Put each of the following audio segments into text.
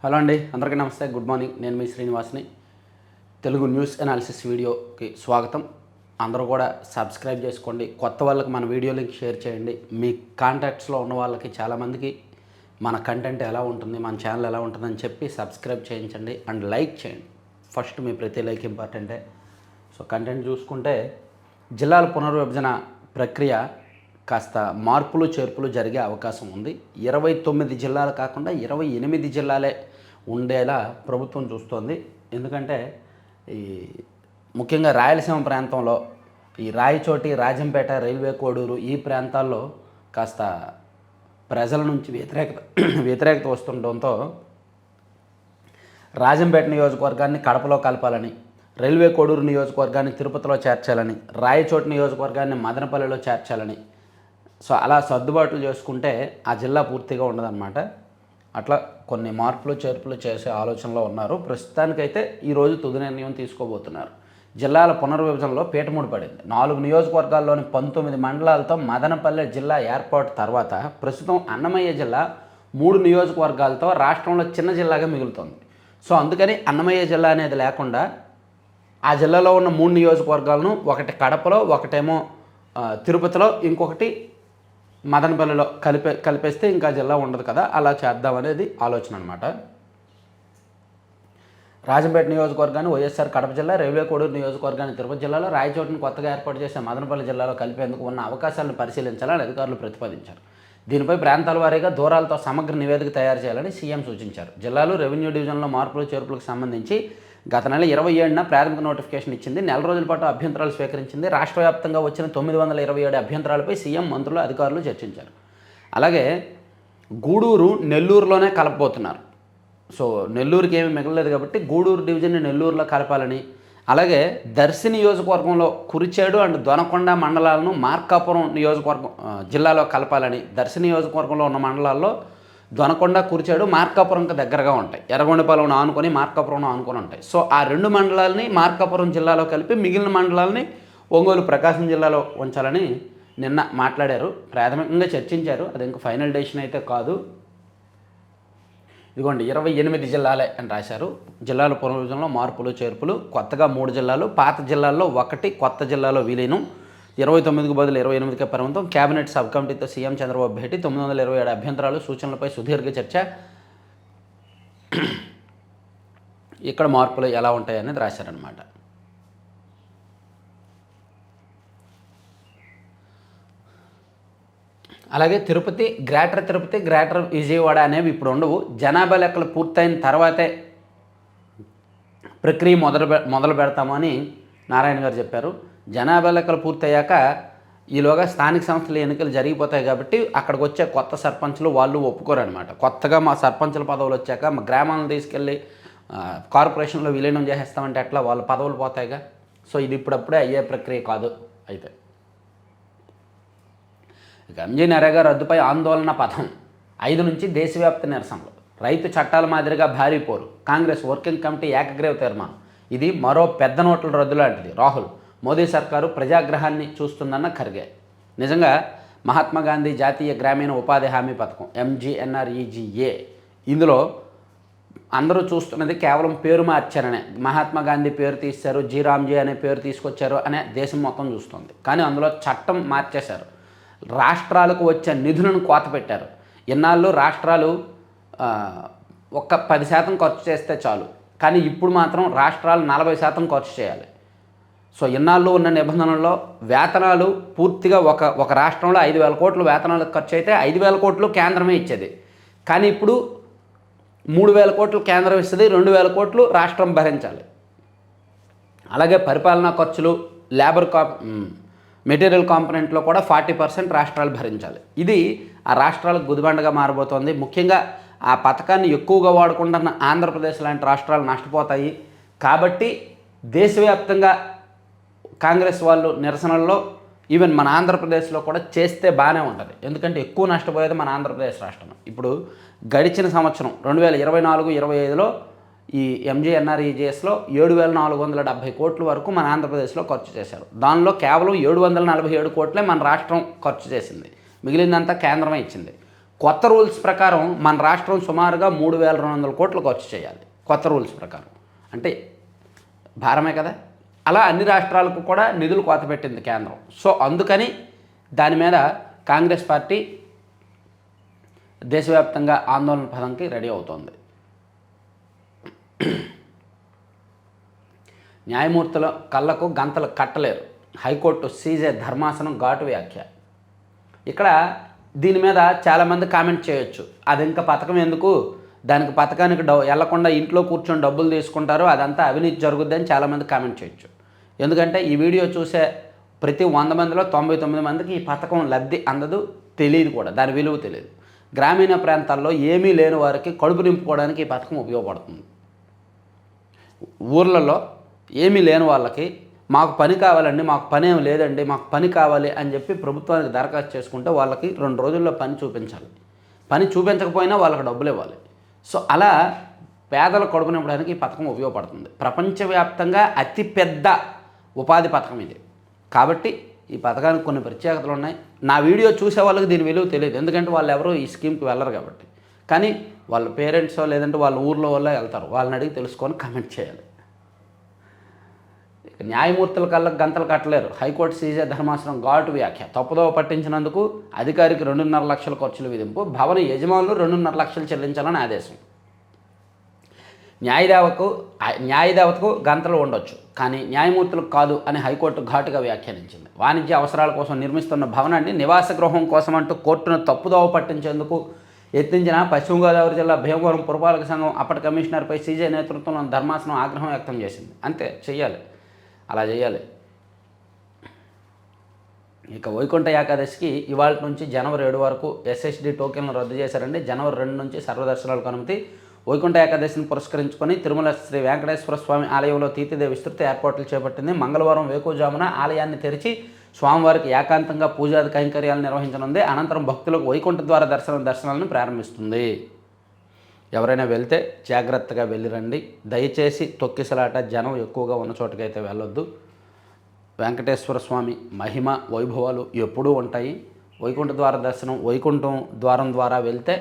Hello అండి, అందరికీ నమస్తే. Good morning. నేను మీ శ్రీనివాస్ని. తెలుగు న్యూస్ అనాలిసిస్ వీడియోకి స్వాగతం. అందరూ కూడా సబ్స్క్రైబ్ చేసుకోండి. కొత్త వాళ్ళకి మన వీడియో లింక్ షేర్ చేయండి. మీ కాంటాక్ట్స్లో ఉన్న వాళ్ళకి చాలామందికి మన కంటెంట్ ఎలా ఉంటుంది, మన ఛానల్ ఎలా ఉంటుందని చెప్పి సబ్స్క్రైబ్ చేయించండి అండ్ లైక్ చేయండి. ఫస్ట్ మీ ప్రతి లైక్ ఇంపార్టెంటే. సో కంటెంట్ చూసుకుంటే జిల్లాల పునర్విభజన ప్రక్రియ కాస్త మార్పులు చేర్పులు జరిగే అవకాశం ఉంది. 29 జిల్లాలు కాకుండా 28 జిల్లాలే ఉండేలా ప్రభుత్వం చూస్తోంది. ఎందుకంటే ఈ ముఖ్యంగా రాయలసీమ ప్రాంతంలో ఈ రాయచోటి, రాజంపేట, రైల్వే కోడూరు ఈ ప్రాంతాల్లో కాస్త ప్రజల నుంచి వ్యతిరేకత వస్తుండటంతో రాజంపేట నియోజకవర్గాన్ని కడపలో కలపాలని, రైల్వే కోడూరు నియోజకవర్గాన్ని తిరుపతిలో చేర్చాలని, రాయచోటి నియోజకవర్గాన్ని మదనపల్లిలో చేర్చాలని, సో అలా సర్దుబాట్లు చేసుకుంటే ఆ జిల్లా పూర్తిగా ఉండదన్నమాట. అట్లా కొన్ని మార్పులు చేర్పులు చేసే ఆలోచనలో ఉన్నారు. ప్రస్తుతానికైతే ఈరోజు తుది నిర్ణయం తీసుకోబోతున్నారు. జిల్లాల పునర్విభజనలో పీటముడి పడింది. 4 నియోజకవర్గాల్లోని 19 మండలాలతో మదనపల్లె జిల్లా ఏర్పాటు తర్వాత ప్రస్తుతం అన్నమయ్య జిల్లా 3 నియోజకవర్గాలతో రాష్ట్రంలో చిన్న జిల్లాగా మిగులుతుంది. సో అందుకని అన్నమయ్య జిల్లా అనేది లేకుండా ఆ జిల్లాలో ఉన్న 3 నియోజకవర్గాలను, ఒకటి కడపలో, ఒకటేమో తిరుపతిలో, ఇంకొకటి మదనపల్లిలో కలిపేస్తే ఇంకా జిల్లా ఉండదు కదా, అలా చేద్దామనేది ఆలోచన అనమాట. రాజంపేట నియోజకవర్గాన్ని వైఎస్ఆర్ కడప జిల్లా, రైల్వే కోడూరు నియోజకవర్గాన్ని తిరుపతి జిల్లాలో, రాయచోటిని కొత్తగా ఏర్పాటు చేసే మదనపల్లి జిల్లాలో కలిపేందుకు ఉన్న అవకాశాలను పరిశీలించాలని అధికారులు ప్రతిపాదించారు. దీనిపై ప్రాంతాల వారీగా దూరాలతో సమగ్ర నివేదిక తయారు చేయాలని సీఎం సూచించారు. జిల్లాలు రెవెన్యూ డివిజన్లో మార్పులు చేర్పులకు సంబంధించి గత నెల 27న ప్రాథమిక నోటిఫికేషన్ ఇచ్చింది. నెల రోజుల పాటు అభ్యంతరాలు స్వీకరించింది. రాష్ట్ర వ్యాప్తంగా వచ్చిన 927 అభ్యంతరాలపై సీఎం, మంత్రులు, అధికారులు చర్చించారు. అలాగే గూడూరు నెల్లూరులోనే కలపబోతున్నారు. సో నెల్లూరుకి ఏమీ మిగలలేదు కాబట్టి గూడూరు డివిజన్ని నెల్లూరులో కలపాలని, అలాగే దర్శి నియోజకవర్గంలో కురిచేడు అండ్ దొనకొండ మండలాలను మార్కాపురం నియోజకవర్గం జిల్లాలో కలపాలని, దర్శి నియోజకవర్గంలో ఉన్న మండలాల్లో దొనకొండ, కురిచేడు మార్కాపురంకి దగ్గరగా ఉంటాయి. ఎర్రగొండపాలెం ఆనుకొని మార్కాపురం ఆనుకొని ఉంటాయి. సో ఆ 2 మండలాలని మార్కాపురం జిల్లాలో కలిపి మిగిలిన మండలాలని ఒంగోలు, ప్రకాశం జిల్లాలో ఉంచాలని నిన్న మాట్లాడారు. ప్రాథమికంగా చర్చించారు. అది ఇంకా ఫైనల్ డెసిషన్ అయితే కాదు. ఇదిగోండి 28 జిల్లాలే అని రాశారు. జిల్లాల పునర్విభజనలో మార్పులు చేర్పులు. కొత్తగా 3 జిల్లాలు, పాత జిల్లాల్లో 1 కొత్త జిల్లాలో విలీనం. 29కు బదులు 28కే పరిమితం. కేబినెట్ సబ్ కమిటీతో సీఎం చంద్రబాబు భేటీ. 927 అభ్యంతరాలు, సూచనలపై సుదీర్ఘ చర్చ. ఇక్కడ మార్పులు ఎలా ఉంటాయనేది రాశారనమాట. అలాగే గ్రేటర్ తిరుపతి, గ్రేటర్ విజయవాడ అనేవి ఇప్పుడు ఉండవు. జనాభా లెక్కలు పూర్తయిన తర్వాతే ప్రక్రియ మొదలు పెడతామని నారాయణ గారు చెప్పారు. జనాభా లెక్కలు పూర్తయ్యాక ఈలోగా స్థానిక సంస్థల ఎన్నికలు జరిగిపోతాయి కాబట్టి అక్కడికి వచ్చే కొత్త సర్పంచులు వాళ్ళు ఒప్పుకోరనమాట. కొత్తగా మా సర్పంచుల పదవులు వచ్చాక మా గ్రామాలను తీసుకెళ్ళి కార్పొరేషన్లో విలీనం చేసేస్తామంటే ఎట్లా, వాళ్ళ పదవులు పోతాయిగా. సో ఇది ఇప్పుడప్పుడే అయ్యే ప్రక్రియ కాదు. అయితే ఇక ఎంజీ నరేగా రద్దుపై ఆందోళన పథం. 5 నుంచి దేశవ్యాప్త నిరసనలు. రైతు చట్టాల మాదిరిగా భారీ పోరు. కాంగ్రెస్ వర్కింగ్ కమిటీ ఏకగ్రీవ తీర్మానం. ఇది మరో పెద్ద నోట్ల రద్దు లాంటిది. రాహుల్, మోదీ సర్కారు ప్రజాగ్రహాన్ని చూస్తుందన్న ఖర్గే. నిజంగా మహాత్మా గాంధీ జాతీయ గ్రామీణ ఉపాధి హామీ పథకం MGNREGA, ఇందులో అందరూ చూస్తున్నది కేవలం పేరు మార్చారనే. మహాత్మా గాంధీ పేరు తీశారు, జీరామ్జీ అనే పేరు తీసుకొచ్చారు అనే దేశం మొత్తం చూస్తుంది. కానీ అందులో చట్టం మార్చేశారు. రాష్ట్రాలకు వచ్చే నిధులను కోత పెట్టారు. ఇన్నాళ్ళు రాష్ట్రాలు ఒక 10% ఖర్చు చేస్తే చాలు, కానీ ఇప్పుడు మాత్రం రాష్ట్రాలు 40% ఖర్చు చేయాలి. సో ఇన్నాళ్ళు ఉన్న నిబంధనల్లో వేతనాలు పూర్తిగా ఒక రాష్ట్రంలో 5,000 కోట్లు వేతనాలకు ఖర్చు అయితే 5,000 కోట్లు కేంద్రమే ఇచ్చేది. కానీ ఇప్పుడు 3,000 కోట్లు కేంద్రం ఇస్తుంది, 2,000 కోట్లు రాష్ట్రం భరించాలి. అలాగే పరిపాలనా ఖర్చులు, మెటీరియల్ కాంపనెంట్లో కూడా 40% రాష్ట్రాలు భరించాలి. ఇది ఆ రాష్ట్రాలకు గుదిబండగా మారబోతోంది. ముఖ్యంగా ఆ పథకాన్ని ఎక్కువగా వాడుకుంటున్న ఆంధ్రప్రదేశ్ లాంటి రాష్ట్రాలు నష్టపోతాయి. కాబట్టి దేశవ్యాప్తంగా కాంగ్రెస్ వాళ్ళు నిరసనల్లో ఈవెన్ మన ఆంధ్రప్రదేశ్లో కూడా చేస్తే బాగానే ఉంటుంది. ఎందుకంటే ఎక్కువ నష్టపోయేది మన ఆంధ్రప్రదేశ్ రాష్ట్రం. ఇప్పుడు గడిచిన సంవత్సరం 2024-25లో ఈ MGNREGSలో 7,470 కోట్ల వరకు మన ఆంధ్రప్రదేశ్లో ఖర్చు చేశారు. దానిలో కేవలం 747 కోట్లే మన రాష్ట్రం ఖర్చు చేసింది. మిగిలిందంతా కేంద్రమే ఇచ్చింది. కొత్త రూల్స్ ప్రకారం మన రాష్ట్రం సుమారుగా 3,200 కోట్లు ఖర్చు చేయాలి కొత్త రూల్స్ ప్రకారం. అంటే భారమే కదా. అలా అన్ని రాష్ట్రాలకు కూడా నిధులు కోత పెట్టింది కేంద్రం. సో అందుకని దాని మీద కాంగ్రెస్ పార్టీ దేశవ్యాప్తంగా ఆందోళన పదంకి రెడీ అవుతోంది. న్యాయమూర్తుల కళ్ళకు గంతలు కట్టలేరు, హైకోర్టు సీజే ధర్మాసనం ఘాటు వ్యాఖ్య. ఇక్కడ దీని మీద చాలామంది కామెంట్ చేయొచ్చు, అది ఇంకా పథకం ఎందుకు, దానికి పథకానికి వెళ్లకుండా ఇంట్లో కూర్చొని డబ్బులు తీసుకుంటారు, అదంతా అవినీతి జరుగుద్దని చాలామంది కామెంట్ చేయొచ్చు. ఎందుకంటే ఈ వీడియో చూసే ప్రతి 100 మందిలో 99 మందికి ఈ పథకం లబ్ధి అందదు, తెలియదు కూడా, దాని విలువ తెలియదు. గ్రామీణ ప్రాంతాల్లో ఏమీ లేని వారికి కడుపు నింపుకోవడానికి ఈ పథకం ఉపయోగపడుతుంది. ఊర్లలో ఏమీ లేని వాళ్ళకి మాకు పని కావాలండి, మాకు పని ఏమి లేదండి, మాకు పని కావాలి అని చెప్పి ప్రభుత్వానికి దరఖాస్తు చేసుకుంటే వాళ్ళకి 2 రోజుల్లో పని చూపించాలి. పని చూపించకపోయినా వాళ్ళకి డబ్బులు ఇవ్వాలి. సో అలా పేదల కడుపు నింపడానికి ఈ పథకం ఉపయోగపడుతుంది. ప్రపంచవ్యాప్తంగా అతిపెద్ద ఉపాధి పథకం ఇది. కాబట్టి ఈ పథకానికి కొన్ని ప్రత్యేకతలు ఉన్నాయి. నా వీడియో చూసే వాళ్ళకి దీని విలువ తెలియదు, ఎందుకంటే వాళ్ళు ఎవరు ఈ స్కీమ్కి వెళ్ళరు కాబట్టి. కానీ వాళ్ళ పేరెంట్సో లేదంటే వాళ్ళ ఊర్లో వాళ్ళో వెళ్తారు, వాళ్ళని అడిగి తెలుసుకొని కామెంట్ చేయాలి. న్యాయమూర్తుల కళ్ళకు గంతలు కట్టలేరు, హైకోర్టు సీజే ధర్మాసనం ఘాటు వ్యాఖ్య. తప్పుదోవ పట్టించినందుకు అధికారికి 2.5 లక్షల ఖర్చులు విధింపు, భవన యజమానులు 2.5 లక్షలు చెల్లించాలని ఆదేశం. న్యాయదేవతకు గంతలు ఉండొచ్చు, కానీ న్యాయమూర్తులకు కాదు అని హైకోర్టు ఘాటుగా వ్యాఖ్యానించింది. వాణిజ్య అవసరాల కోసం నిర్మిస్తున్న భవనాన్ని నివాస గృహం కోసం అంటూ కోర్టును తప్పుదోవ పట్టించేందుకు యత్నించిన పశ్చిమ గోదావరి జిల్లా భీమవరం పురపాలక సంఘం అప్పటి కమిషనర్పై సీజే నేతృత్వంలో ధర్మాసనం ఆగ్రహం వ్యక్తం చేసింది. అంతే, చెయ్యాలి, అలా చేయాలి. ఇక వైకుంఠ ఏకాదశికి ఇవాళ నుంచి జనవరి 7 వరకు ఎస్ఎస్డి టోకెన్లు రద్దు చేశారండి. జనవరి 2 నుంచి సర్వదర్శనాలకు అనుమతి. వైకుంఠ ఏకాదశిని పురస్కరించుకొని తిరుమల శ్రీ వెంకటేశ్వర స్వామి ఆలయంలో తీర్థ విస్తృత ఏర్పాట్లు చేపట్టింది. మంగళవారం వేకువజామున ఆలయాన్ని తెరిచి స్వామివారికి ఏకాంతంగా పూజాది కైంకర్యాలు నిర్వహించనుంది. అనంతరం భక్తులకు వైకుంఠ ద్వార దర్శనాలను ప్రారంభిస్తుంది. ఎవరైనా వెళ్తే జాగ్రత్తగా వెళ్ళిరండి. దయచేసి తొక్కిసలాట జనం ఎక్కువగా ఉన్న చోటుకైతే వెళ్ళొద్దు. వెంకటేశ్వర స్వామి మహిమ వైభవాలు ఎప్పుడూ ఉంటాయి. వైకుంఠ ద్వార దర్శనం వైకుంఠం ద్వారం ద్వారా వెళ్తే,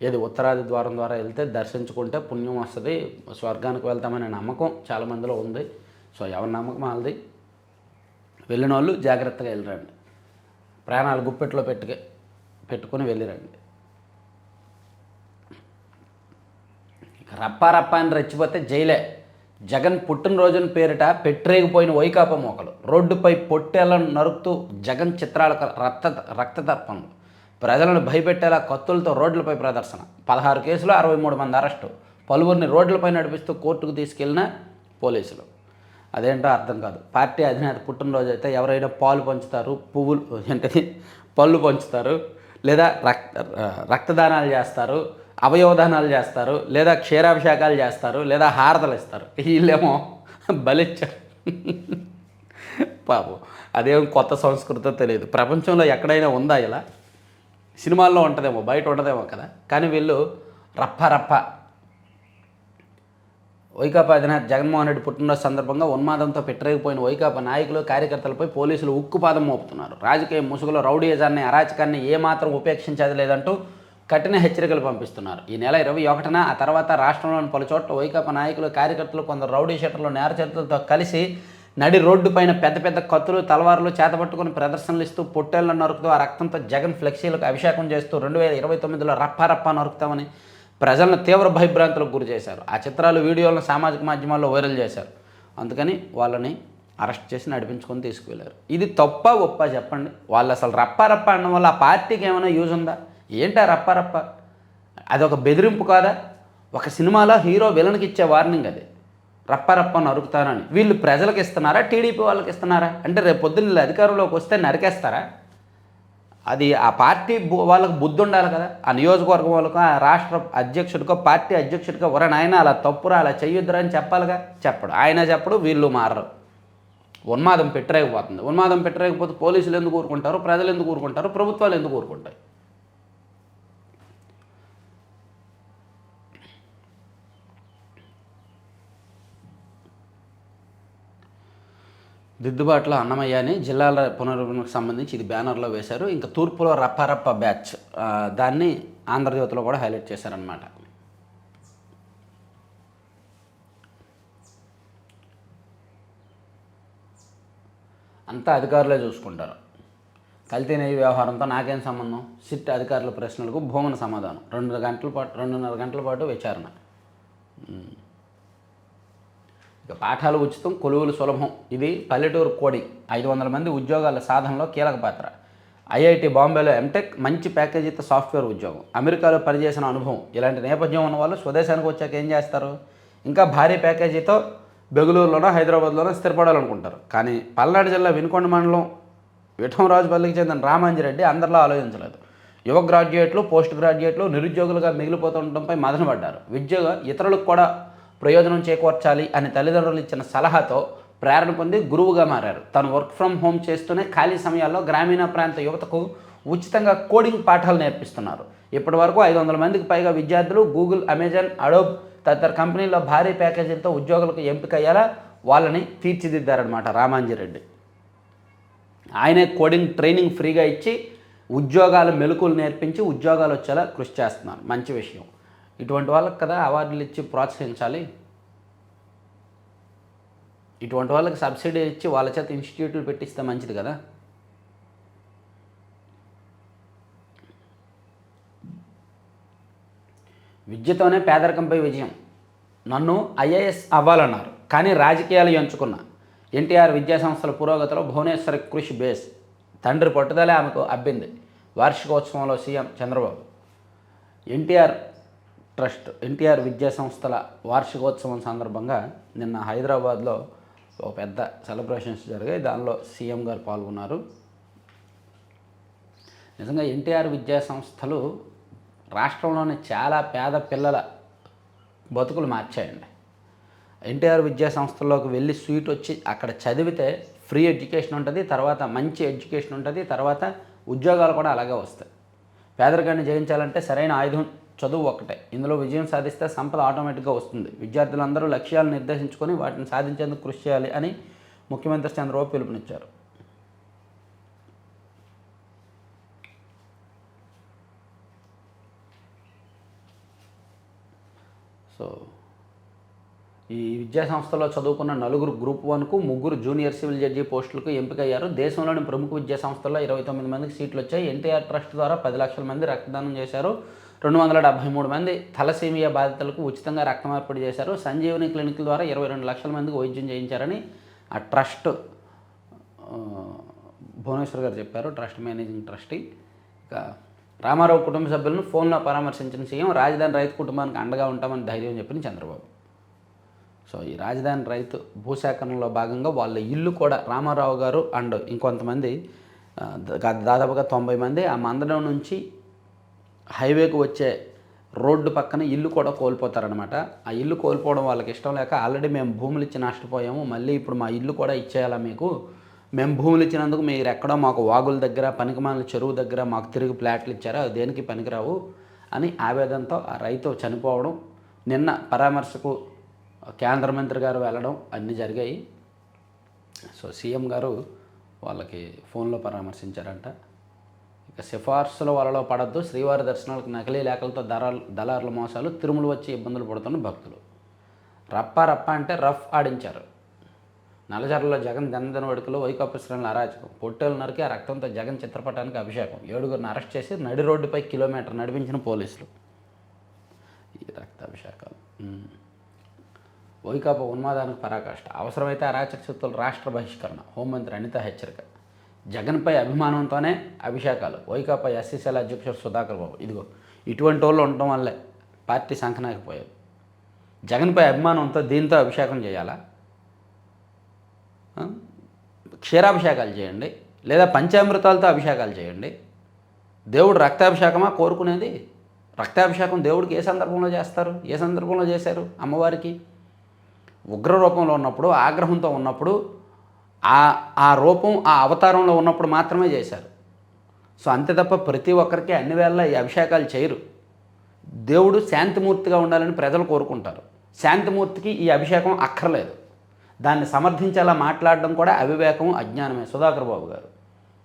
ఏది ఉత్తరాది ద్వారం ద్వారా వెళ్తే దర్శించుకుంటే పుణ్యం వస్తుంది, స్వర్గానికి వెళ్తామనే నమ్మకం చాలామందిలో ఉంది. సో ఎవరి నమ్మకం వాళ్ళది. వెళ్ళిన వాళ్ళు జాగ్రత్తగా వెళ్ళిరండి, ప్రాణాలు గుప్పెట్లో పెట్టుకొని వెళ్ళిరండి. రప్ప అని రెచ్చిపోతే జైలే. జగన్ పుట్టినరోజున పేరిట పెట్టరేగిపోయిన వైకాపా మోకలు, రోడ్డుపై పొట్టేళ్లను నరుకుతూ జగన్ చిత్రాలకు రక్తతర్పణలు, ప్రజలను భయపెట్టేలా కత్తులతో రోడ్లపై ప్రదర్శన, 16 కేసులు 63 మంది అరెస్టు, పలువురిని రోడ్లపై నడిపిస్తూ కోర్టుకు తీసుకెళ్లిన పోలీసులు. అదేంటో అర్థం కాదు. పార్టీ అధినేత పుట్టినరోజు అయితే ఎవరైనా పాలు పంచుతారు, పువ్వులు ఏంటది పళ్ళు పంచుతారు, లేదా రక్తదానాలు చేస్తారు, అవయవదానాలు చేస్తారు, లేదా క్షీరాభిషేకాలు చేస్తారు, లేదా హారతలు ఇస్తారు. వీళ్ళేమో బలిచ్చారు. పాపం అదేం కొత్త సంస్కృతో తెలియదు. ప్రపంచంలో ఎక్కడైనా ఉందా ఇలా? సినిమాల్లో ఉంటుందేమో, బయట ఉండదేమో కదా. కానీ వీళ్ళు రప్ప వైకాపా అధినేత జగన్మోహన్ రెడ్డి పుట్టినరోజు సందర్భంగా ఉన్మాదంతో పెట్టరేగిపోయిన వైకాపా నాయకులు కార్యకర్తలపై పోలీసులు ఉక్కుపాదం మోపుతున్నారు. రాజకీయ ముసుగులో రౌడీయిజాన్ని అరాచకాన్ని ఏమాత్రం ఉపేక్షించేది లేదంటూ కఠిన హెచ్చరికలు పంపిస్తున్నారు. ఈ నెల 21న ఆ తర్వాత రాష్ట్రంలోని పలు చోట్ల వైకాపా నాయకులు కార్యకర్తలు కొందరు రౌడీ షీటర్లు నేరచరితలతో కలిసి నడి రోడ్డు పైన పెద్ద పెద్ద కత్తులు తలవార్లు చేతపట్టుకుని ప్రదర్శనలు ఇస్తూ పొట్టేళ్లను నరుకుతూ ఆ రక్తంతో జగన్ ఫ్లెక్సీలకు అభిషేకం చేస్తూ 2029లో రప్ప నరుకుతామని ప్రజలను తీవ్ర భయభ్రాంతులకు గురి చేశారు. ఆ చిత్రాలు వీడియోలను సామాజిక మాధ్యమాల్లో వైరల్ చేశారు. అందుకని వాళ్ళని అరెస్ట్ చేసి నడిపించుకొని తీసుకువెళ్ళారు. ఇది తప్ప ఒప్ప చెప్పండి. వాళ్ళు అసలు రప్ప అనడం వల్ల ఆ పార్టీకి ఏమైనా యూజ్ ఉందా? ఏంటా రప్ప? అదొక బెదిరింపు కాదా? ఒక సినిమాలో హీరో విలన్కి ఇచ్చే వార్నింగ్ అది, రప్ప నరుకుతానని. వీళ్ళు ప్రజలకు ఇస్తున్నారా, టీడీపీ వాళ్ళకి ఇస్తున్నారా? అంటే రేపు పొద్దున్న అధికారంలోకి వస్తే నరికేస్తారా? అది ఆ పార్టీ వాళ్ళకు బుద్ధి ఉండాలి కదా. ఆ నియోజకవర్గం వాళ్ళకు, ఆ రాష్ట్ర అధ్యక్షుడికో పార్టీ అధ్యక్షుడికో నాయన అలా తప్పురా, అలా చెయ్యొద్దురా అని చెప్పాలిగా. చెప్పడు, ఆయన చెప్పడు, వీళ్ళు మారరు. ఉన్మాదం పెట్టరేకపోతుంది. ఉన్మాదం పెట్టరేకపోతే పోలీసులు ఎందుకు ఊరుకుంటారు, ప్రజలు ఎందుకు ఊరుకుంటారు, ప్రభుత్వాలు ఎందుకు ఊరుకుంటాయి? దిద్దుబాటులో అన్నమయ్య అని జిల్లాల పునర్విభజనకు సంబంధించి ఇది బ్యానర్లో వేశారు. ఇంకా తూర్పులో రప్పారప్ప బ్యాచ్, దాన్ని ఆంధ్రజ్యోతిలో కూడా హైలైట్ చేశారనమాట. అంతా అధికారులే చూసుకుంటారు. కల్తీ నెయ్యి వ్యవహారంతో నాకేం సంబంధం? సిట్ అధికారుల ప్రశ్నలకు భూమన సమాధానం. 2.5 గంటల పాటు విచారణ. ఇక పాఠాలు ఉచితం, కొలువులు సులభం. ఇది పల్లెటూరు కోడింగ్. 500 మంది ఉద్యోగాల సాధనలో కీలక పాత్ర. ఐఐటి బాంబేలో ఎంటెక్, మంచి ప్యాకేజీతో సాఫ్ట్వేర్ ఉద్యోగం. అమెరికాలో పనిచేసిన అనుభవం. ఇలాంటి నేపథ్యం ఉన్న వాళ్ళు స్వదేశానికి వచ్చాక ఏం చేస్తారు? ఇంకా భారీ ప్యాకేజీతో బెంగళూరులోనో హైదరాబాద్లోనో స్థిరపడాలనుకుంటారు. కానీ పల్నాడు జిల్లా వినుకొండ మండలం విఠంరాజుపల్లికి చెందిన రామాంజిరెడ్డి అందరిలో ఆలోచించలేదు. యువ గ్రాడ్యుయేట్లు, పోస్ట్ గ్రాడ్యుయేట్లు నిరుద్యోగులుగా మిగిలిపోతుండటంపై మదనపడ్డారు. విద్య ఇతరులకు కూడా ప్రయోజనం చేకూర్చాలి అని తల్లిదండ్రులు ఇచ్చిన సలహాతో ప్రేరణ పొంది గురువుగా మారారు. తను వర్క్ ఫ్రమ్ హోమ్ చేస్తూనే ఖాళీ సమయాల్లో గ్రామీణ ప్రాంత యువతకు ఉచితంగా కోడింగ్ పాఠాలు నేర్పిస్తున్నారు. ఇప్పటి వరకు 500 మందికి పైగా విద్యార్థులు గూగుల్, అమెజాన్, అడోబ్ తదితర కంపెనీల్లో భారీ ప్యాకేజీలతో ఉద్యోగులకు ఎంపికయ్యేలా వాళ్ళని తీర్చిదిద్దారనమాట రామాంజిరెడ్డి. ఆయనే కోడింగ్ ట్రైనింగ్ ఫ్రీగా ఇచ్చి ఉద్యోగాల మెలకువలు నేర్పించి ఉద్యోగాలు వచ్చేలా కృషి చేస్తున్నారు. మంచి విషయం. ఇటువంటి వాళ్ళకి కదా అవార్డులు ఇచ్చి ప్రోత్సహించాలి. ఇటువంటి వాళ్ళకి సబ్సిడీ ఇచ్చి వాళ్ళ చేత ఇన్స్టిట్యూట్లు పెట్టిస్తే మంచిది కదా. విద్యతోనే పేదరికంపై విజయం. నన్ను ఐఏఎస్ అవ్వాలన్నారు, కానీ రాజకీయాలు ఎంచుకున్నా. ఎన్టీఆర్ విద్యాసంస్థల పురోగతిలో భువనేశ్వరి కృషి బేస్. తండ్రి పట్టుదలే ఆమెకు అబ్బింది. వార్షికోత్సవంలో సీఎం చంద్రబాబు. ఎన్టీఆర్ విద్యాసంస్థల వార్షికోత్సవం సందర్భంగా నిన్న హైదరాబాద్లో ఒక పెద్ద సెలబ్రేషన్స్ జరిగాయి. దానిలో సీఎం గారు పాల్గొన్నారు. నిజంగా ఎన్టీఆర్ విద్యాసంస్థలు రాష్ట్రంలోని చాలా పేద పిల్లల బతుకులు మార్చాయండి. ఎన్టీఆర్ విద్యాసంస్థల్లోకి వెళ్ళి సీట్ వచ్చి అక్కడ చదివితే ఫ్రీ ఎడ్యుకేషన్ ఉంటుంది, తర్వాత మంచి ఎడ్యుకేషన్ ఉంటుంది, తర్వాత ఉద్యోగాలు కూడా అలాగే వస్తాయి. పేదరికాన్ని జయించాలంటే సరైన ఆయుధం చదువు ఒక్కటే. ఇందులో విజయం సాధిస్తే సంపద ఆటోమేటిక్గా వస్తుంది. విద్యార్థులందరూ లక్ష్యాలను నిర్దేశించుకొని వాటిని సాధించేందుకు కృషి చేయాలి అని ముఖ్యమంత్రి చంద్రబాబు పిలుపునిచ్చారు. సో ఈ విద్యాసంస్థలో చదువుకున్న 4 గ్రూప్ 1కు, 3 జూనియర్ సివిల్ జడ్జి పోస్టులకు ఎంపికయ్యారు. దేశంలోని ప్రముఖ విద్యా సంస్థల్లో 29 మందికి సీట్లు వచ్చాయి. ఎన్టీఆర్ ట్రస్ట్ ద్వారా 10 లక్షల మంది రక్తదానం చేశారు. 273 మంది థలసీమియా బాధితులకు ఉచితంగా రక్త మార్పిడి చేశారు. సంజీవని క్లినిక్ ద్వారా 22 లక్షల మందికి వైద్యం చేయించారని ఆ ట్రస్ట్ భువనేశ్వర్ గారు చెప్పారు, ట్రస్ట్ మేనేజింగ్ ట్రస్టీ. ఇక రామారావు కుటుంబ సభ్యులను ఫోన్లో పరామర్శించిన సీఎం, రాజధాని రైతు కుటుంబానికి అండగా ఉంటామని ధైర్యం చెప్పిన చంద్రబాబు. సో ఈ రాజధాని రైతు భూసేకరణలో భాగంగా వాళ్ళ ఇల్లు కూడా రామారావు గారు అండ్ ఇంకొంతమంది దాదాపుగా 90 మంది ఆ మందడం నుంచి హైవేకు వచ్చే రోడ్డు పక్కన ఇల్లు కూడా కోల్పోతారనమాట. ఆ ఇల్లు కోల్పోవడం వాళ్ళకి ఇష్టం లేక, ఆల్రెడీ మేము భూములు ఇచ్చి నష్టపోయాము, మళ్ళీ ఇప్పుడు మా ఇల్లు కూడా ఇచ్చేయాలా మీకు, మేము భూములు ఇచ్చినందుకు మీరు ఎక్కడో మాకు వాగుల దగ్గర, పనికిమాలిన చెరువు దగ్గర మాకు తిరిగి ప్లాట్లు ఇచ్చారా, అది దేనికి పనికిరావు అని ఆవేదనతో ఆ రైతు చనిపోవడం, నిన్న పరామర్శకు కేంద్ర మంత్రి గారు వెళ్ళడం అన్నీ జరిగాయి. సో సీఎం గారు వాళ్ళకి ఫోన్లో పరామర్శించారంట. ఇక సిఫార్సుల వలలో పడద్దు, శ్రీవారి దర్శనాలకు నకిలీ లేఖలతో దళారుల మోసాలు, తిరుమల వచ్చి ఇబ్బందులు పడుతున్న భక్తులు. రప్ప అంటే రఫ్ ఆడించారు. నల్లజర్లలో జగన్ జన్మదిన వేడుకలో వైకాపా శ్రేణుల అరాచకం. పొట్టేలు నరికి ఆ రక్తంతో జగన్ చిత్రపటానికి అభిషేకం. 7గురిని అరెస్ట్ చేసి నడి రోడ్డుపై కిలోమీటర్ నడిపించిన పోలీసులు. ఈ రక్తాభిషేకాలు. వైకాపా ఉన్మాదానికి పరాకాష్ట. అవసరమైతే అరాచక శక్తుల రాష్ట్ర బహిష్కరణ. హోంమంత్రి అనిత హెచ్చరిక. జగన్పై అభిమానంతోనే అభిషేకాలు. వైకాపా ఎస్సీసీల అధ్యక్షుడు సుధాకర్ బాబు. ఇదిగో ఇటువంటి వాళ్ళు ఉండటం వల్లే పార్టీ సంకనాకపోయారు. జగన్పై అభిమానంతో దీంతో అభిషేకం చేయాలా? క్షీరాభిషేకాలు చేయండి, లేదా పంచామృతాలతో అభిషేకాలు చేయండి. దేవుడు రక్తాభిషేకమా కోరుకునేది? రక్తాభిషేకం దేవుడికి ఏ సందర్భంలో చేస్తారు? ఏ సందర్భంలో చేశారు? అమ్మవారికి ఉగ్ర రూపంలో ఉన్నప్పుడు, ఆగ్రహంతో ఉన్నప్పుడు, ఆ రూపం ఆ అవతారంలో ఉన్నప్పుడు మాత్రమే చేశారు. సో అంతే తప్ప ప్రతి ఒక్కరికి అన్ని వేళ ఈ అభిషేకాలు చేయరు. దేవుడు శాంతిమూర్తిగా ఉండాలని ప్రజలు కోరుకుంటారు. శాంతిమూర్తికి ఈ అభిషేకం అక్కర్లేదు. దాన్ని సమర్థించేలా మాట్లాడడం కూడా అవివేకం, అజ్ఞానమే. సుధాకర్ బాబు గారు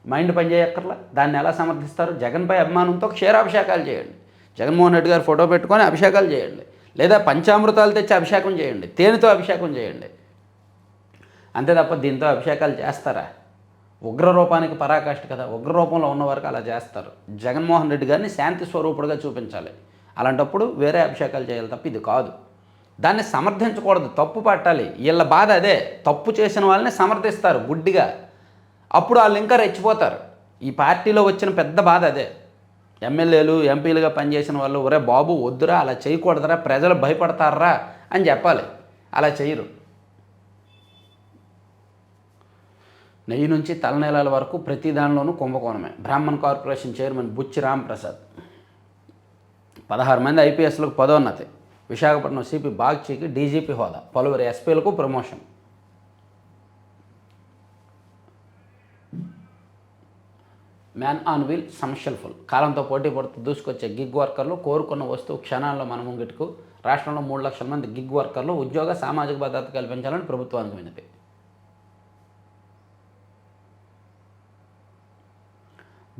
మైండ్ పనిచేయక్కర్లా. దాన్ని ఎలా సమర్థిస్తారు? జగన్పై అభిమానంతో క్షీరాభిషేకాలు చేయండి, జగన్మోహన్ రెడ్డి గారు ఫోటో పెట్టుకొని అభిషేకాలు చేయండి, లేదా పంచామృతాలు తెచ్చి అభిషేకం చేయండి, తేనెతో అభిషేకం చేయండి. అంతే తప్ప దీంతో అభిషేకాలు చేస్తారా? ఉగ్రరూపానికి పరాకాష్ఠ కదా, ఉగ్రరూపంలో ఉన్న వరకు అలా చేస్తారు. జగన్మోహన్ రెడ్డి గారిని శాంతి స్వరూపుడుగా చూపించాలి. అలాంటప్పుడు వేరే అభిషేకాలు చేయాలి తప్ప ఇది కాదు. దాన్ని సమర్థించకూడదు, తప్పు పట్టాలి. వీళ్ళ బాధ అదే, తప్పు చేసిన వాళ్ళని సమర్థిస్తారు గుడ్డిగా. అప్పుడు వాళ్ళు ఇంకా రెచ్చిపోతారు. ఈ పార్టీలో వచ్చిన పెద్ద బాధ అదే. ఎమ్మెల్యేలు, ఎంపీలుగా పనిచేసిన వాళ్ళు, ఒరే బాబు వద్దురా, అలా చేయకూడదురా, ప్రజలు భయపడతారా అని చెప్పాలి. అలా చేయరు. నెయ్యి నుంచి తలనీలాల వరకు ప్రతి దానిలోనూ కుంభకోణమే. బ్రాహ్మణ్ కార్పొరేషన్ చైర్మన్ బుచ్చి రాంప్రసాద్. 16 మంది ఐపీఎస్లకు పదోన్నతి. విశాఖపట్నం సిపి బాగ్చీకి డీజీపీ హోదా. పలువురు ఎస్పీలకు ప్రమోషన్. మ్యాన్ ఆన్ వీల్ సమస్యలు ఫుల్. కాలంతో పోటీ పడుతూ దూసుకొచ్చే గిగ్ వర్కర్లు కోరుకున్న వస్తువు క్షణాల్లో మన ముంగిటుకు. రాష్ట్రంలో 3 లక్షల మంది గిగ్ వర్కర్లు ఉద్యోగ సామాజిక భద్రత కల్పించాలని ప్రభుత్వానికి వినతి.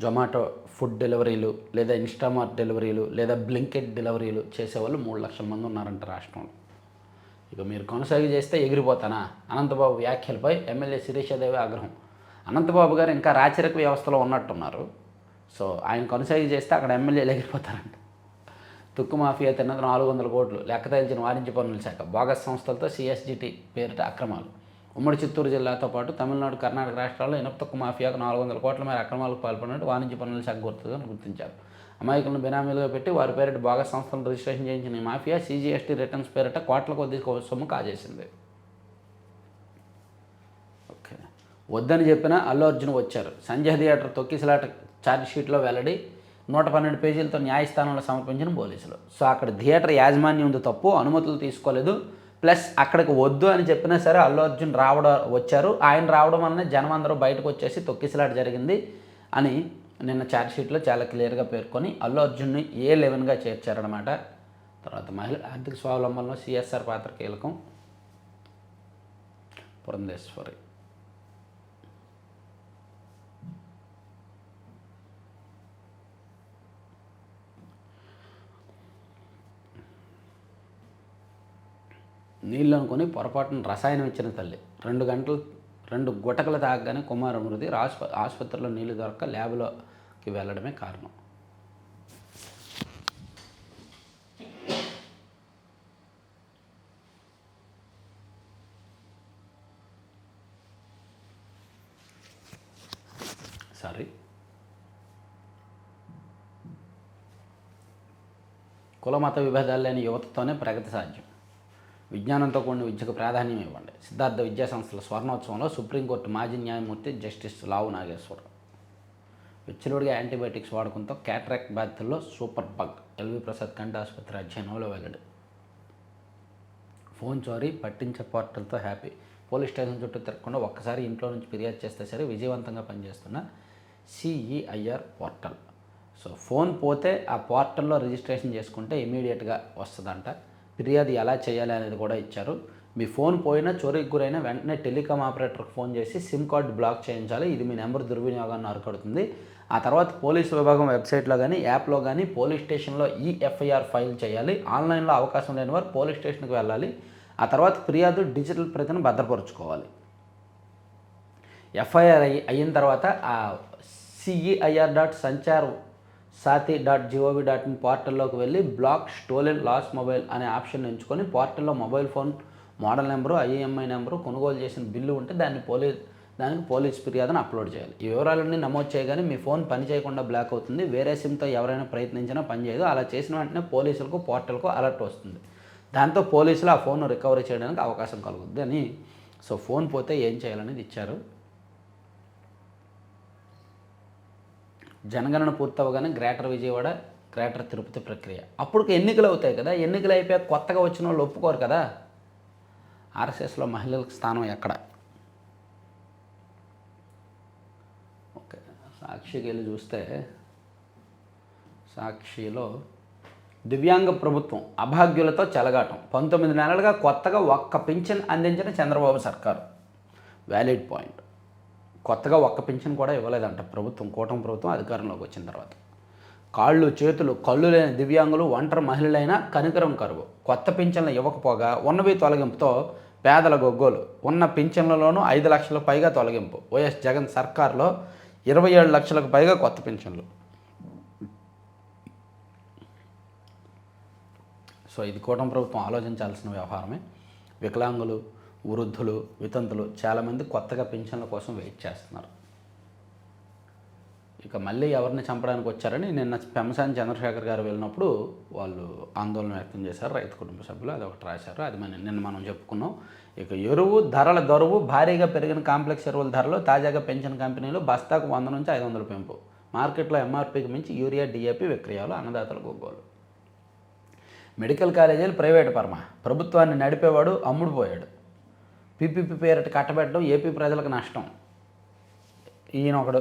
జొమాటో ఫుడ్ డెలివరీలు, లేదా ఇన్స్టామార్ట్ డెలివరీలు, లేదా బ్లింకెట్ డెలివరీలు చేసేవాళ్ళు 3 లక్షల మంది ఉన్నారంట రాష్ట్రంలో. ఇక మీరు కొనసాగి చేస్తే ఎగిరిపోతానా? అనంతబాబు వ్యాఖ్యలపై ఎమ్మెల్యే శిరీషాదేవి ఆగ్రహం. అనంతబాబు గారు ఇంకా రాచరిక వ్యవస్థలో ఉన్నట్టున్నారు. సో ఆయన కొనసాగి చేస్తే అక్కడ ఎమ్మెల్యేలు ఎగిరిపోతారంట. తుక్కు మాఫియా తిన్నది 400 కోట్లు. లెక్క తేల్చిన వాణిజ్య పన్నుల శాఖ. బోగస్ సంస్థలతో సిఎస్జిటి పేరిట అక్రమాలు. ఉమ్మడి చిత్తూరు జిల్లాతో పాటు తమిళనాడు, కర్ణాటక రాష్ట్రాల్లో ఇనుప తుక్కు మాఫియాకు 400 కోట్ల మేర అక్రమాలకు పాల్పడినట్టు వాణిజ్య పన్నుల శాఖ గుర్తించారు. అమాయకులను బినామీలుగా పెట్టి వారి పేరిట బోగస్ సంస్థలను రిజిస్ట్రేషన్ చేయించిన ఈ మాఫియా సిజిఎస్టీ రిటర్న్స్ పేరిట కోట్ల కొద్ది సొమ్ము కాజేసింది. ఓకే, వద్దని చెప్పినా అల్లు అర్జున్ వచ్చారు. సంజయ్ థియేటర్ తొక్కిసలాట ఛార్జ్షీట్లో వెల్లడి. 112 పేజీలతో న్యాయస్థానంలో సమర్పించిన పోలీసులు. సో అక్కడ థియేటర్ యాజమాన్యం ఉంది తప్పు, అనుమతులు తీసుకోలేదు. ప్లస్ అక్కడికి వద్దు అని చెప్పినా సరే అల్లు అర్జున్ వచ్చారు. ఆయన రావడం వల్లనే జనం అందరూ బయటకు వచ్చేసి తొక్కిసలాట జరిగింది అని నిన్న ఛార్జ్షీట్లో చాలా క్లియర్గా పేర్కొని అల్లు అర్జున్ని A11గా చేర్చారనమాట. తర్వాత మహిళ ఆర్థిక స్వావలంబనలో సిఎస్ఆర్ పాత్ర కీలకం. పురంధేశ్వరి. నీళ్ళు అనుకుని పొరపాటున రసాయనం ఇచ్చిన తల్లి. 2 గుటకలు తాగగానే కుమార మృతి. ఆసుపత్రిలో నీళ్లు దొరక్క ల్యాబ్లోకి వెళ్ళడమే కారణం. కుల మత విభేదాలు లేని యువతతోనే ప్రగతి సాధ్యం. విజ్ఞానంతో కూడిన విద్యకు ప్రాధాన్యం ఇవ్వండి. సిద్ధార్థ విద్యాసంస్థల స్వర్ణోత్సవంలో సుప్రీంకోర్టు మాజీ న్యాయమూర్తి జస్టిస్ లావు నాగేశ్వరరావు. విచ్చలుడిగా యాంటీబయాటిక్స్ వాడకంతో క్యాటరాక్ట్ బాధితుల్లో సూపర్ బగ్. ఎల్వి ప్రసాద్ కంటి ఆసుపత్రి అధ్యయనంలో వెల్లడి. ఫోన్ చోరీ పట్టించే పోర్టల్తో హ్యాపీ. పోలీస్ స్టేషన్ చుట్టూ తిరగకుండా ఒక్కసారి ఇంట్లో నుంచి ఫిర్యాదు చేస్తే సరే విజయవంతంగా పనిచేస్తున్న CEIR పోర్టల్. సో ఫోన్ పోతే ఆ పోర్టల్లో రిజిస్ట్రేషన్ చేసుకుంటే ఇమీడియట్గా వస్తుందంట. ఫిర్యాదు ఎలా చేయాలి అనేది కూడా ఇచ్చారు. మీ ఫోన్ పోయినా, చోరీకి గురైనా వెంటనే టెలికాం ఆపరేటర్కి ఫోన్ చేసి సిమ్ కార్డు బ్లాక్ చేయించాలి. ఇది మీ నెంబర్ దుర్వినియోగాన్ని అరికడుతుంది. ఆ తర్వాత పోలీసు విభాగం వెబ్సైట్లో కానీ, యాప్లో కానీ పోలీస్ స్టేషన్లో EFIR ఫైల్ చేయాలి. ఆన్లైన్లో అవకాశం లేని వారు పోలీస్ స్టేషన్కి వెళ్ళాలి. ఆ తర్వాత ఫిర్యాదు డిజిటల్ ప్రతిని భద్రపరుచుకోవాలి. FIR అయిన తర్వాత ఆ CEIR.sanchar.sati.gov.in పోర్టల్లోకి వెళ్ళి బ్లాక్ స్టోలెన్ లాస్ మొబైల్ అనే ఆప్షన్ ఎంచుకొని పోర్టల్లో mobile phone model number, IMEI number, కొనుగోలు చేసిన బిల్లు ఉంటే దానికి పోలీస్ ఫిర్యాదును అప్లోడ్ చేయాలి. ఈ వివరాలన్నీ నమోదు చేయగానే మీ ఫోన్ పని చేయకుండా బ్లాక్ అవుతుంది. వేరే సిమ్తో ఎవరైనా ప్రయత్నించినా పనిచేయదు. అలా చేసిన వెంటనే పోలీసులకు, పోర్టల్కు అలర్ట్ వస్తుంది. దాంతో పోలీసులు ఆ ఫోన్ రికవరీ చేయడానికి అవకాశం కలుగుతుంది అని. సో ఫోన్ పోతే ఏం చేయాలనేది ఇచ్చారు. జనగణన పూర్తవగానే గ్రేటర్ విజయవాడ, గ్రేటర్ తిరుపతి ప్రక్రియ. అప్పుడు ఎన్నికలు అవుతాయి కదా. ఎన్నికలు అయిపోయాక కొత్తగా వచ్చిన వాళ్ళు ఒప్పుకోరు కదా. RSSలో మహిళలకు స్థానం ఎక్కడ? ఓకే, సాక్షికి వెళ్ళి చూస్తే సాక్షిలో దివ్యాంగ ప్రభుత్వం అభాగ్యులతో చెలగాటం 19 నెలలుగా కొత్తగా ఒక్క పింఛన్ అందించిన చంద్రబాబు సర్కారు. Valid point. కొత్తగా ఒక్క పింఛన్ కూడా ఇవ్వలేదంట ప్రభుత్వం, కూటమి ప్రభుత్వం అధికారంలోకి వచ్చిన తర్వాత. కాళ్ళు చేతులు కళ్ళు లేని దివ్యాంగులు ఒంటరి మహిళలైనా కనికరం కరువు. కొత్త పింఛన్లు ఇవ్వకపోగా ఉన్నవి తొలగింపుతో పేదల గొగ్గోలు. ఉన్న పింఛన్లలోనూ 5 లక్షలకు పైగా తొలగింపు. వైఎస్ జగన్ సర్కార్లో 27 లక్షలకు పైగా కొత్త పింఛన్లు. సో ఇది కూటమి ప్రభుత్వం ఆలోచించాల్సిన వ్యవహారమే. వికలాంగులు, వృద్ధులు, వితంతులు చాలామంది కొత్తగా పింఛన్ల కోసం వెయిట్ చేస్తున్నారు. ఇక మళ్ళీ ఎవరిని చంపడానికి వచ్చారని నిన్న పెమ్మసాని చంద్రశేఖర్ గారు వెళ్ళినప్పుడు వాళ్ళు ఆందోళన వ్యక్తం చేశారు రైతు కుటుంబ సభ్యులు. అది ఒకటి రాశారు, అది నిన్న మనం చెప్పుకున్నాం. ఇక ఎరువు ధరల దొరువు భారీగా పెరిగిన కాంప్లెక్స్ ఎరువుల ధరలు తాజాగా పెన్షన్ కంపెనీలు బస్తాకు 100 నుంచి 500 పెంపు. మార్కెట్లో ఎంఆర్పీకి మించి యూరియా, డిఏపీ విక్రయాలు, అన్నదాతల గొగ్గోలు. మెడికల్ కాలేజీలు ప్రైవేటు పరమ, ప్రభుత్వాన్ని నడిపేవాడు అమ్ముడుపోయాడు. పీపీపీ పేరిట కట్టబెట్టడం ఏపీ ప్రజలకు నష్టం. ఈయన ఒకడు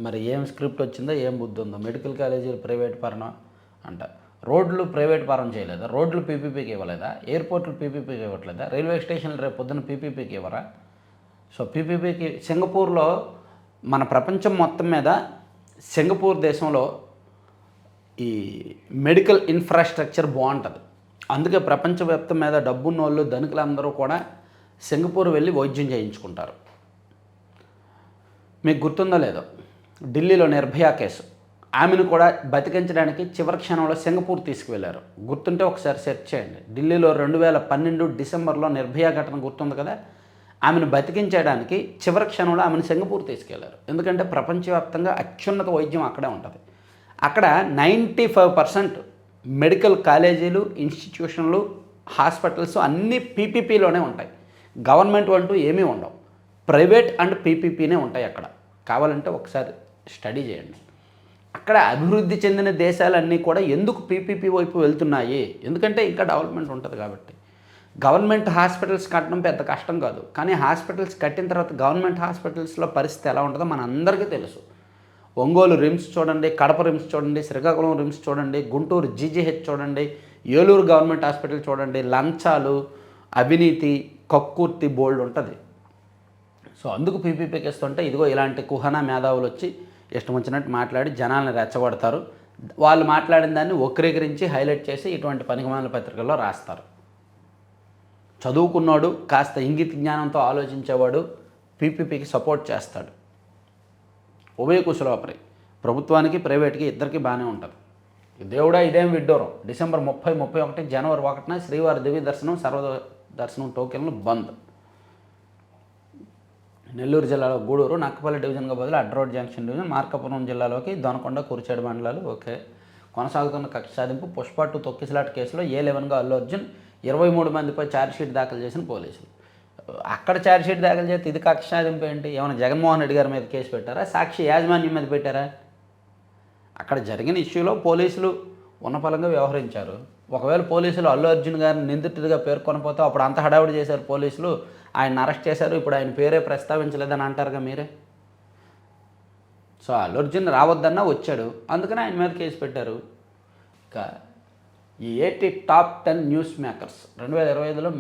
మరి ఏం స్క్రిప్ట్ వచ్చిందో ఏం బుద్ధి ఉందో. మెడికల్ కాలేజీలు ప్రైవేట్ పరం అంట. రోడ్లు ప్రైవేట్ పరం చేయలేదా? రోడ్లు పీపీపీకి ఇవ్వలేదా? ఎయిర్పోర్ట్లు పీపీపీకి ఇవ్వట్లేదా? రైల్వే స్టేషన్లు రేపు పొద్దున్న పీపీపీకి ఇవ్వరా? సో పీపీపీకి సింగపూర్లో మన ప్రపంచం మొత్తం మీద సింగపూర్ దేశంలో ఈ మెడికల్ ఇన్ఫ్రాస్ట్రక్చర్ బాగుంటుంది. అందుకే ప్రపంచవ్యాప్తం మీద డబ్బున్న వాళ్ళు, ధనికులందరూ కూడా సింగపూర్ వెళ్ళి వైద్యం చేయించుకుంటారు. మీకు గుర్తుందో లేదో, ఢిల్లీలో నిర్భయ కేసు, ఆమెను కూడా బతికించడానికి చివరి క్షణంలో సింగపూర్ తీసుకువెళ్లారు. గుర్తుంటే ఒకసారి సెర్చ్ చేయండి. ఢిల్లీలో 2012 డిసెంబర్లో నిర్భయ ఘటన గుర్తుంది కదా, ఆమెను బతికించడానికి చివరి క్షణంలో ఆమెను సింగపూర్ తీసుకెళ్లారు. ఎందుకంటే ప్రపంచవ్యాప్తంగా అత్యున్నత వైద్యం అక్కడే ఉంటుంది. అక్కడ 95% మెడికల్ కాలేజీలు, ఇన్స్టిట్యూషన్లు, హాస్పిటల్స్ అన్నీ పీపీపీలోనే ఉంటాయి. గవర్నమెంట్ అంటూ ఏమీ ఉండవు. ప్రైవేట్ అండ్ పీపీపీనే ఉంటాయి అక్కడ. కావాలంటే ఒకసారి స్టడీ చేయండి. అక్కడ అభివృద్ధి చెందిన దేశాలన్నీ కూడా ఎందుకు పీపీపీ వైపు వెళ్తున్నాయి? ఎందుకంటే ఇంకా డెవలప్మెంట్ ఉంటుంది కాబట్టి. గవర్నమెంట్ హాస్పిటల్స్ కట్టడం పెద్ద కష్టం కాదు, కానీ హాస్పిటల్స్ కట్టిన తర్వాత గవర్నమెంట్ హాస్పిటల్స్లో పరిస్థితి ఎలా ఉంటుందో మన అందరికీ తెలుసు. ఒంగోలు రిమ్స్ చూడండి, కడప రిమ్స్ చూడండి, శ్రీకాకుళం రిమ్స్ చూడండి, గుంటూరు జీజీహెచ్ చూడండి, ఏలూరు గవర్నమెంట్ హాస్పిటల్ చూడండి. లంచాలు, అవినీతి, కక్కుర్తి బోల్డ్ ఉంటుంది. సో అందుకు పీపీపీకి ఇస్తుంటే ఇదిగో ఇలాంటి కుహనా మేధావులు వచ్చి ఇష్టం వచ్చినట్టు మాట్లాడి జనాలను రెచ్చగొడతారు. వాళ్ళు మాట్లాడిన దాన్ని వక్రీకరించి హైలైట్ చేసి ఇటువంటి పనికిమాలిన పత్రికల్లో రాస్తారు. చదువుకున్నాడు, కాస్త ఇంగిత జ్ఞానంతో ఆలోచించేవాడు పీపీపీకి సపోర్ట్ చేస్తాడు. ఉభయ కుశలోపరి. ప్రభుత్వానికి ప్రైవేట్కి ఇద్దరికి బాగానే ఉంటుంది. దేవుడా ఇదేం విడ్డూరం. డిసెంబర్ 30, 31, జనవరి 1న శ్రీవారి దివ్య దర్శనం, సర్వదర్శనం టోకెన్లు బంద్. నెల్లూరు జిల్లాలో గూడూరు, నక్కపల్లి డివిజన్గా బదులు అడ్రోడ్ జంక్షన్ డివిజన్, మార్కాపురం జిల్లాలోకి దొనకొండ, కురిచేడు మండలాలు. ఓకే. కొనసాగుతున్న కక్ష సాధింపు. పుష్ప 2 తొక్కిసలాట కేసులో A11గా అల్లు అర్జున్, 23 మందిపై ఛార్జ్షీట్ దాఖలు చేసిన పోలీసులు. అక్కడ ఛార్జ్షీట్ దాఖలు చేస్తే ఇది కక్ష సాధింపు ఏంటి? ఏమైనా జగన్మోహన్ రెడ్డి గారి మీద కేసు పెట్టారా? సాక్షి యాజమాన్యం మీద పెట్టారా? అక్కడ జరిగిన ఇష్యూలో పోలీసులు ఉన్నపలంగా వ్యవహరించారు. ఒకవేళ పోలీసులు అల్లు అర్జున్ గారిని నిందితుడిగా పేర్కొనపోతే అప్పుడు అంత హడావుడి చేశారు పోలీసులు, ఆయన అరెస్ట్ చేశారు, ఇప్పుడు ఆయన పేరే ప్రస్తావించలేదని అంటారుగా మీరే. సో అల్లు అర్జున్ రావద్దన్నా వచ్చాడు, అందుకని ఆయన మీద కేసు పెట్టారు. ఇక ఈ ఏటీ టాప్ 10 న్యూస్ మేకర్స్ 2025లో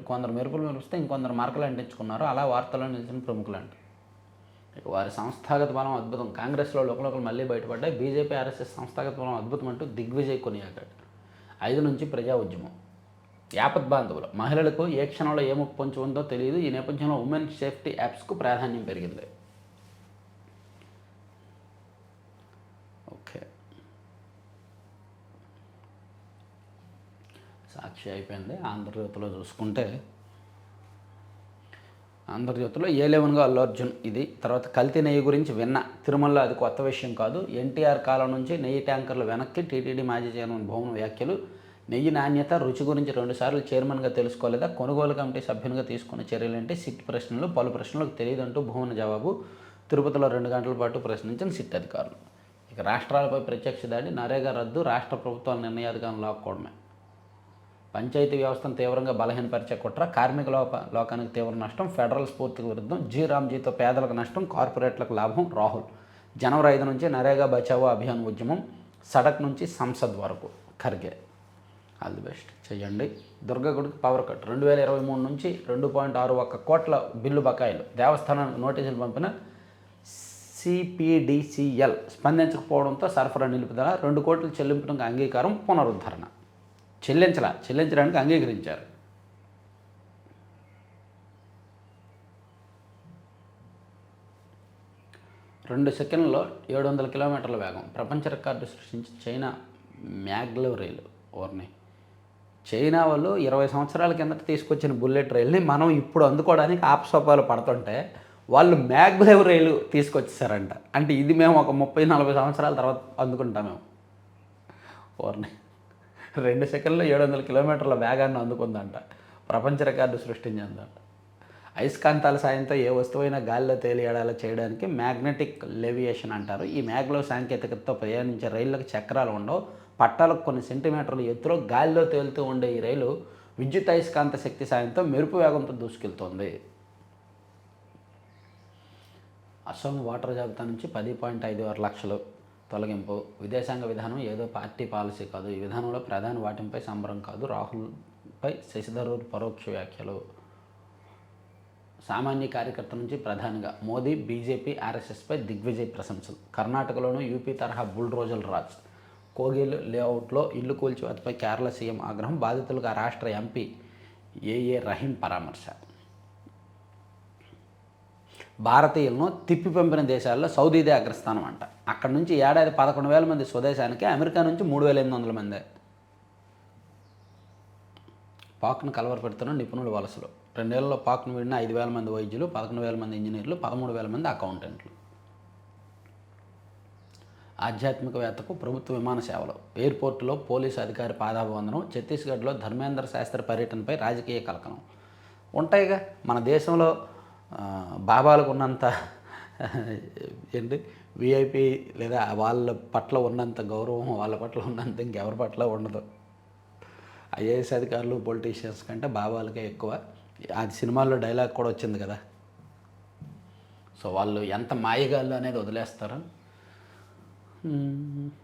కొందరు మెరుపులు మెరిపిస్తే ఇంకొందరు మార్కులు అంటించుకున్నారు. అలా వార్తల్లో నిలిచిన ప్రముఖులు అంట. ఇక వారి సంస్థాగత బలం అద్భుతం. కాంగ్రెస్లో లోకలోకలు మళ్ళీ బయటపడ్డాయి. బీజేపీ, ఆర్ఎస్ఎస్ సంస్థాగత బలం అద్భుతం అంటూ దిగ్విజయ్ కొనియాడాడు. 5 నుంచి ప్రజా ఉద్యమం. యాపత్ బాంధవులు. మహిళలకు ఏ క్షణంలో ఏ ముప్పు పొంచి ఉందో తెలియదు. ఈ నేపథ్యంలో ఉమెన్ సేఫ్టీ యాప్స్కు ప్రాధాన్యం పెరిగింది. ఓకే. సాక్షి అయిపోయింది. ఆంధ్రజ్యోతిలో చూసుకుంటే ఆంధ్రజ్యోతిలో A11గా అల్లు అర్జున్ ఇది. తర్వాత కల్తీ నెయ్యి గురించి విన్న తిరుమలలో అది కొత్త విషయం కాదు. ఎన్టీఆర్ కాలం నుంచి నెయ్యి ట్యాంకర్లు వెనక్కి. టీటీడీ మాజీ చైర్మన్ భవన్ వ్యాఖ్యలు. నెయ్యి నాణ్యత, రుచి గురించి 2 సార్లు చైర్మన్గా తెలుసుకోలేదా? కొనుగోలు కమిటీ సభ్యునిగా తీసుకున్న చర్యలేంటి? సిట్ ప్రశ్నలు. పలు ప్రశ్నలకు తెలియదంటూ భువన జవాబు. తిరుపతిలో 2 గంటల పాటు ప్రశ్నించిన సిట్ అధికారులు. ఇక రాష్ట్రాలపై ప్రత్యక్ష దాడి. నరేగా రద్దు. రాష్ట్ర ప్రభుత్వాల నిర్ణయాధికారం లాక్కోవడమే. పంచాయతీ వ్యవస్థను తీవ్రంగా బలహీనపరిచే కుట్ర. కార్మిక లోకానికి తీవ్ర నష్టం. ఫెడరల్ స్ఫూర్తికి విరుద్ధం. రామ్జీతో పేదలకు నష్టం, కార్పొరేట్లకు లాభం. రాహుల్. జనవరి 5 నుంచి నరేగా బచావో అభియాన్ ఉద్యమం. సడక్ నుంచి సంసద్ వరకు. ఖర్గే. ఆల్ ది బెస్ట్ చెయ్యండి. దుర్గగుడికి పవర్ కట్ 2023 నుంచి 2.61 కోట్ల బిల్లు బకాయిలు. దేవస్థానానికి నోటీసులు పంపిన సిపిడిసిఎల్ స్పందించకపోవడంతో సరఫరా నిలుపుదల. 2 కోట్లు చెల్లింపులకు అంగీకారం. పునరుద్ధరణ చెల్లించడానికి అంగీకరించారు. రెండు సెకండ్లలో 700 కిలోమీటర్ల వేగం. ప్రపంచ రికార్డు సృష్టించి చైనా మ్యాగ్లెవ్ రైలు. ఓర్ని చైనా వాళ్ళు 20 సంవత్సరాల కిందట తీసుకొచ్చిన బుల్లెట్ రైల్ని మనం ఇప్పుడు అందుకోవడానికి ఆపసోపాలు పడుతుంటే వాళ్ళు మ్యాగ్లెవ్ రైలు తీసుకొచ్చేసారంట. అంటే ఇది మేము ఒక 30-40 సంవత్సరాల తర్వాత అందుకుంటామేమో. ఓర్ని 2 సెకండ్లో 700 కిలోమీటర్ల వేగాన్ని అందుకుందంట. ప్రపంచ రికార్డు సృష్టించిందంట. అయస్కాంతాల సాయంతో ఏ వస్తువైనా గాలిలో తేలియాడేలా చేయడానికి మ్యాగ్నెటిక్ లెవియేషన్ అంటారు. ఈ మ్యాగ్లెవ్ సాంకేతికతతో ప్రయాణించే రైళ్లకు చక్రాలు ఉండవు. పట్టాలకు కొన్ని సెంటీమీటర్ల ఎత్తులో గాలిలో తేలుతూ ఉండే ఈ రైలు విద్యుత్ అయస్కాంత శక్తి సాయంతో మెరుపు వేగంతో దూసుకెళ్తోంది. అసోం వాటర్ జాబితా నుంచి 10.56 లక్షలు తొలగింపు. విదేశాంగ విధానం ఏదో పార్టీ పాలసీ కాదు. ఈ విధానంలో ప్రధాని వాటింపై సంబరం కాదు. రాహుల్పై శశిధరూర్ పరోక్ష వ్యాఖ్యలు. సామాన్య కార్యకర్త నుంచి ప్రధానిగా మోదీ, బీజేపీ, ఆర్ఎస్ఎస్పై దిగ్విజయ్ ప్రశంసలు. కర్ణాటకలోనూ యూపీ తరహా బుల్డోజర్ రాజ్. కోగిల్ లేఅవుట్లో ఇల్లు కూల్చివేతపై కేరళ సీఎం ఆగ్రహం. బాధితులకు ఆ రాష్ట్ర ఎంపీ ఏఏ రహీం పరామర్శ. భారతీయులను తిప్పి పంపిన దేశాల్లో సౌదీదే అగ్రస్థానం అంట. అక్కడ నుంచి ఏడాది 11,000 మంది స్వదేశానికి, అమెరికా నుంచి 3,800 మంది. పాక్ను కలవరపెడుతున్న నిపుణుల వలసలు. 2 ఏళ్లలో పాక్ను వీడిన 5,000 మంది వైద్యులు, 11,000 మంది ఇంజనీర్లు, 13,000 మంది అకౌంటెంట్లు. ఆధ్యాత్మికవేత్తకు ప్రభుత్వ విమాన సేవలు. ఎయిర్పోర్టులో పోలీసు అధికారి పాదాభివందనం. ఛత్తీస్గఢ్లో ధర్మేంద్ర శాస్త్రి పర్యటనపై రాజకీయ కలకలం. ఉంటాయిగా మన దేశంలో బాబాలకు ఉన్నంత ఏంటి విఐపి లేదా వాళ్ళ పట్ల ఉన్నంత గౌరవం వాళ్ళ పట్ల ఉన్నంత ఇంకెవరి పట్ల ఉండదు. ఐఏఎస్ అధికారులు, పొలిటీషియన్స్ కంటే బాబాలకే ఎక్కువ. అది సినిమాల్లో డైలాగ్ కూడా వచ్చింది కదా. సో వాళ్ళు ఎంత మాయగాళ్ళు అనేది వదిలేస్తారు.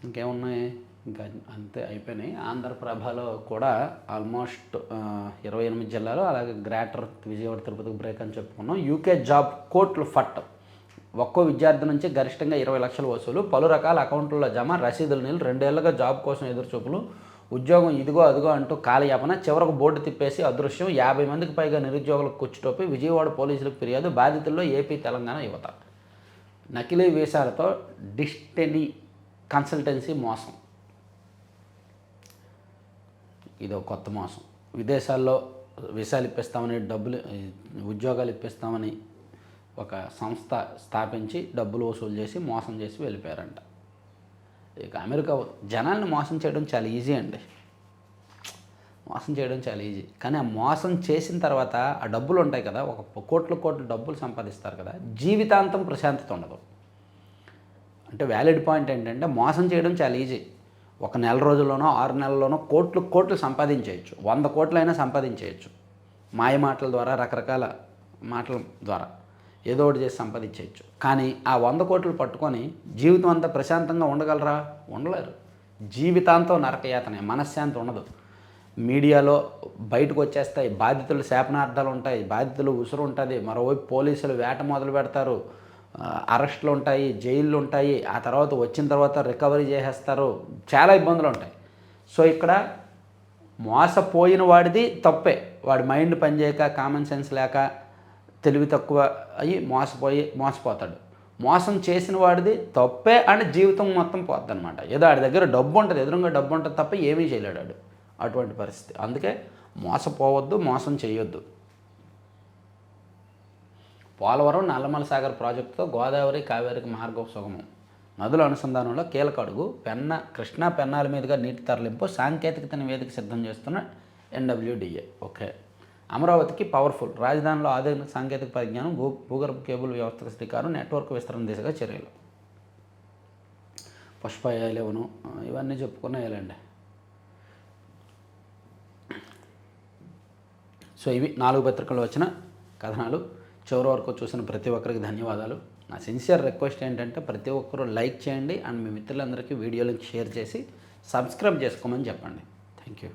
ఇంకేమున్నాయి, ఇంకా అంతే అయిపోయినాయి. ఆంధ్రప్రభలో కూడా ఆల్మోస్ట్ 28 జిల్లాలు, అలాగే గ్రేటర్ విజయవాడ, తిరుపతికి బ్రేక్ అని చెప్పుకున్నాం. యూకే జాబ్ కోట్లు ఫట్. ఒక్కో విద్యార్థి నుంచి గరిష్టంగా 20 లక్షల వసూలు. పలు రకాల అకౌంట్లలో జమ. రసీదులు నీళ్ళు. 2 ఏళ్లుగా జాబ్ కోసం ఎదురుచూపులు. ఉద్యోగం ఇదిగో అదిగో అంటూ కాలయాపన. చివరకు బోర్డు తిప్పేసి అదృశ్యం. 50 మందికి పైగా నిరుద్యోగులకు కుచ్చుటోపి. విజయవాడ పోలీసులకు ఫిర్యాదు. బాధితుల్లో ఏపీ, తెలంగాణ యువత. నకిలీ వీసాలతో డిస్టెనీ కన్సల్టెన్సీ మోసం. ఇదో కొత్త మోసం. విదేశాల్లో వీసాలు ఇప్పిస్తామని, ఉద్యోగాలు ఇప్పిస్తామని ఒక సంస్థ స్థాపించి డబ్బులు వసూలు చేసి మోసం చేసి వెళ్ళిపోయారంట. ఇక అమెరికా జనాల్ని మోసం చేయడం చాలా ఈజీ అండి. మోసం చేయడం చాలా ఈజీ. కానీ ఆ మోసం చేసిన తర్వాత ఆ డబ్బులు ఉంటాయి కదా, ఒక కోట్ల డబ్బులు సంపాదిస్తారు కదా, జీవితాంతం ప్రశాంతత ఉండదు. అంటే వ్యాలిడ్ పాయింట్ ఏంటంటే మోసం చేయడం చాలా ఈజీ. ఒక నెల రోజుల్లోనో 6 నెలల్లోనో కోట్లు సంపాదించేయచ్చు. 100 కోట్లైనా సంపాదించేయచ్చు. మాయ మాటల ద్వారా, రకరకాల మాటల ద్వారా ఏదో ఒకటి చేసి సంపాదించేయచ్చు. కానీ ఆ 100 కోట్లు పట్టుకొని జీవితం అంతా ప్రశాంతంగా ఉండగలరా? ఉండలేరు. జీవితాంతం నరకయాతనే, మనశ్శాంతి ఉండదు. మీడియాలో బయటకు వచ్చేస్తాయి, బాధితులు శాపనార్థాలు ఉంటాయి, బాధితులు ఉసురు ఉంటుంది, మరోవైపు పోలీసులు వేట మొదలు పెడతారు, అరెస్టులు ఉంటాయి, జైళ్ళు ఉంటాయి, ఆ తర్వాత వచ్చిన తర్వాత రికవరీ చేసేస్తారు, చాలా ఇబ్బందులు ఉంటాయి. సో ఇక్కడ మోసపోయిన వాడిది తప్పే. వాడి మైండ్ పనిచేయక, కామన్ సెన్స్ లేక, తెలివి తక్కువ అయ్యి మోసపోతాడు. మోసం చేసిన వాడిది తప్పే అని జీవితం మొత్తం పోద్ది అనమాట. ఏదో ఆడి దగ్గర డబ్బు ఉంటుంది, ఎదురుగా డబ్బు ఉంటుంది తప్ప ఏమీ చేయలేడు అటువంటి పరిస్థితి. అందుకే మోసపోవద్దు, మోసం చేయొద్దు. పోలవరం నల్లమల సాగర్ ప్రాజెక్టుతో గోదావరి, కావేరికి మార్గం సుగమం. నదుల అనుసంధానంలో కీలక అడుగు. కృష్ణా పెన్నాల మీదుగా నీటి తరలింపు. సాంకేతికత నివేదిక సిద్ధం చేస్తున్న NWDA. ఓకే. అమరావతికి పవర్ఫుల్. రాజధానిలో ఆధునిక సాంకేతిక పరిజ్ఞానం, భూగర్భ కేబుల్ వ్యవస్థకు శ్రీకారం, నెట్వర్క్ విస్తరణ దిశగా చర్యలు. పుష్ప 11 ఇవన్నీ చెప్పుకున్నాయాలండి. సో ఇవి 4 పత్రికల్లో వచ్చిన కథనాలు. చివరి వరకు చూసిన ప్రతి ఒక్కరికి ధన్యవాదాలు. నా సిన్సియర్ రిక్వెస్ట్ ఏంటంటే ప్రతి ఒక్కరూ లైక్ చేయండి అండ్ మీ మిత్రులందరికీ వీడియోలకు షేర్ చేసి సబ్స్క్రైబ్ చేసుకోమని చెప్పండి. Thank you.